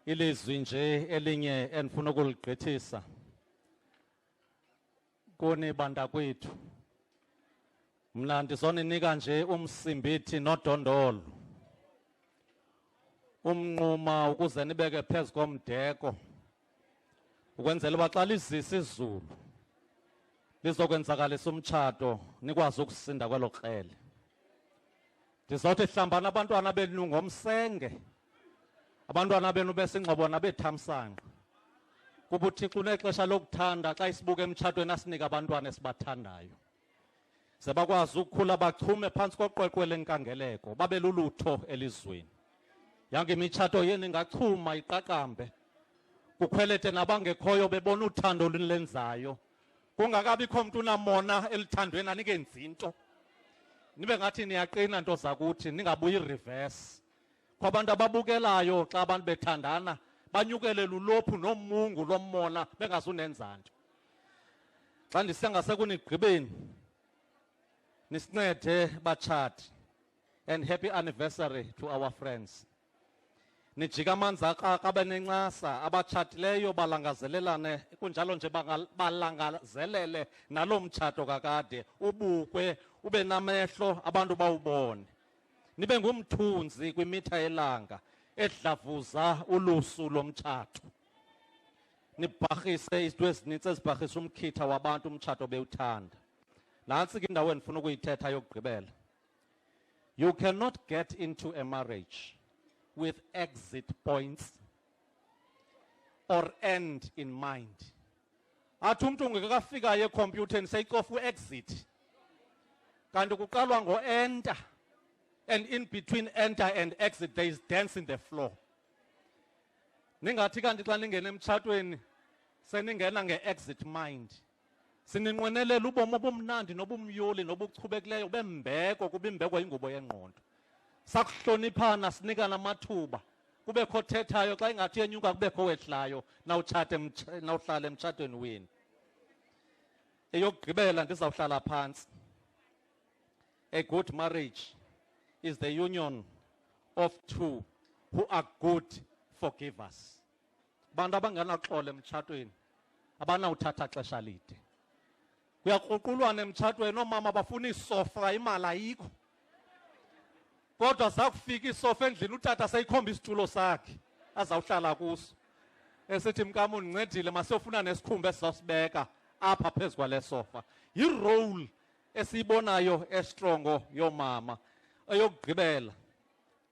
ilizwi nje elinye endifuna ukuligqithisa kuni banda kwethu. Mna ndizoninika nje umsimbithi nodondolo, umnquma ukuze nibeke phezu komdeko ukwenzela uba xa lizisa izulu lizokwenzakalisa umtshato nikwazi ukusinda kwelo krele. Ndizawuthi hlambana abantwana benu ngomsenge, abantwana benu besingxobo nabethamsanqa, kuba uThixo unexesha lokuthanda xa isibuka emtshatweni asinika abantwana esibathandayo, ze bakwazi ukukhula bachume phantsi koqweqwe lenkangeleko babe lulutho elizweni. Yange imitshato yenu ingachuma iqaqambe, kukhwelete nabangekhoyo bebona uthando olulenzayo, kungakabikho mntu unamona elithandweni anikenzi into, nibe ngathi niyaqina nto zakuthi, ningabuyi reverse. Kwabantu ababukelayo xa abantu bethandana banyukele lulophu nomungu lommona bengazunenza nto. Xa ndisiya ngasekunigqibeni nisincede batshati, and happy anniversary to our friends. Nijika amanzi akabe nencasa, abatshatileyo balangazelelane, kunjalo nje balangazelele nalo mtshato kakade, ubukwe ube namehlo abantu bawubone. Nibe ngumthunzi kwimitha yelanga edlavuza ulusu lomtshato, nibhahise izinto ezinintsi ezibhahisa umkhitha wabantu umtshato bewuthanda. Nantsi ke indawo endifuna ukuyithetha yokugqibela. You cannot get into a marriage with exit points or end in mind. Athi umntu ngekafikayo ekhompyutheni seyicofa u-exit, kanti kuqalwa ngo-enter, and in between enter and exit there is dance in the floor. Ningathi kanti xa ningena emtshatweni seningena nge-exit mind, sininqwenelela ubomi obumnandi nobumyoli nobuchubekileyo bembeko, kuba imbeko yingubo yengqondo. Sakuhloniphana, sinikana amathuba, kubekho othethayo, xa ingathi yenyuka kubekho wehlayo nawuhlala emtshatweni wenu. Eyokugqibela ndizawuhlala phantsi. A good marriage is the union of two who are good forgivers. Bantu abanganaxolo emtshatweni abanawuthatha xesha lide. Kuyakruqulwana emtshatweni, oomama bafuna isofa, imali ayikho, kodwa zakufika isofa endlini utata seyikhomba isitulo sakhe azawuhlala kuso, esithi mkam undincedile masiyofuna nesikhumba esizawusibeka apha phezu kwale sofa. Yi-role esiyibonayo estrongo yoomama. Eyokugqibela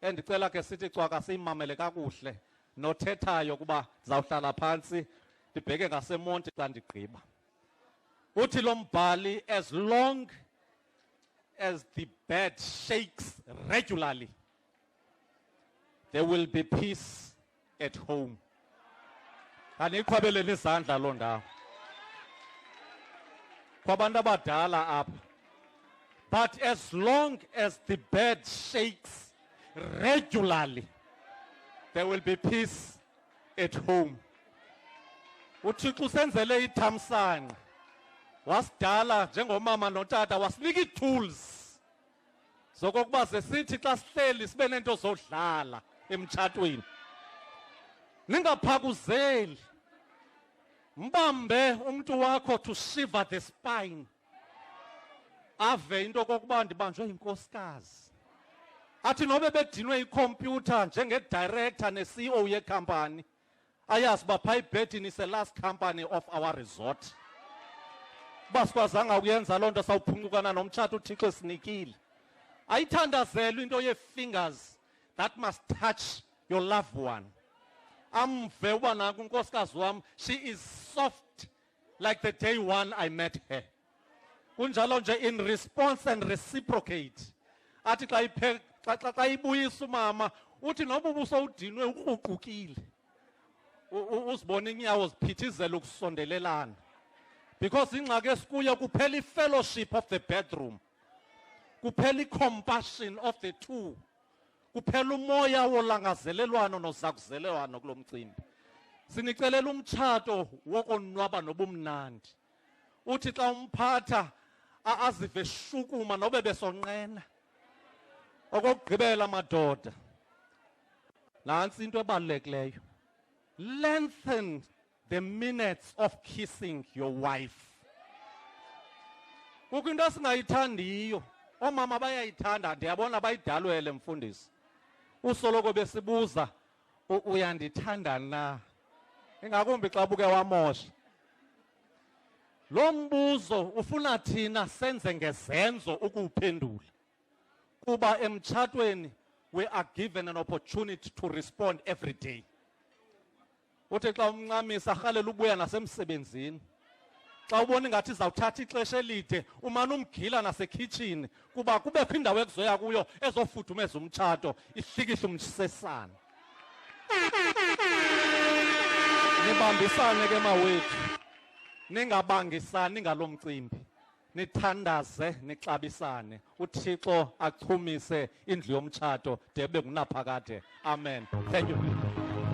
endicela ke sithi cwaka siyimamele kakuhle nothethayo kuba zawuhlala phantsi ndibheke ngasemonti xa ndigqiba. Uthi lo mbhali, as long as the bed shakes regularly, there will be peace at home. Aniyiqhwabeleni izandla loo ndawo kwabantu abadala apha. But as long as the bed shakes regularly, there will be peace at home. uThixo usenzele ithamsanqa, wasidala njengomama notata, wasinika ii-tools zokokuba sesithi xa sihleli sibe nento zodlala emtshatweni. Ningaphakuzeli, mbambe umntu wakho to shiver the spine, ave into kokuba ndibanjwe yinkosikazi. Athi nobe bedinwe ikhompyutha njengedirector ne-CEO yekhampani, ayazi uba phaa ibhedini is the last company of our resort. Uba sikwazanga ukuyenza loo nto sawuphunqukana nomtshato uThixo esinikile. Ayithandazelwe into yee-fingers that must touch your loved one. Amve uba nanku unkosikazi wam, she is soft like the day one I met her. Kunjalo nje in response and reciprocate. Athi xa ibuyisa umama, uthi noba ubuso udinwe ukruqukile, uzibona inyawo ziphithizela ukusondelelana. Because ingxaki esikuyo kuphela i-fellowship of the bedroom, kuphela i-compassion of the two, kuphela umoya wolangazelelwano nozakuzelelwano kulo mcimbi. Sinicelela umtshato wokonwaba nobumnandi. Uthi xa umphatha azive shukuma nobe besonqena. Okokugqibela madoda, nantsi into ebalulekileyo. lengthen the minutes of kissing your wife. Kukho into esingayithandiyo, oomama bayayithanda, ndiyabona bayidalwele mfundisi. Usoloko besibuza, uyandithanda na? Ingakumbi xa buke wamosha. Lo mbuzo ufuna thina senze ngezenzo ukuwuphendula. Kuba emtshatweni we are given an opportunity to respond every day. Uthi xa umncamisa rhalela ubuya nasemsebenzini. Xa ubona ngathi izawuthatha ixesha elide, umane umgila nasekhitshini kuba kubekho indawo ekuzoya kuyo ezofudumeza umtshato, ihlikihla umsesana. Nibambisane ke mawethu. Ningabangisani ngalo mcimbi. Nithandaze, nixabisane. uThixo achumise indlu yomtshato de kube ngunaphakade. Amen. Thank you.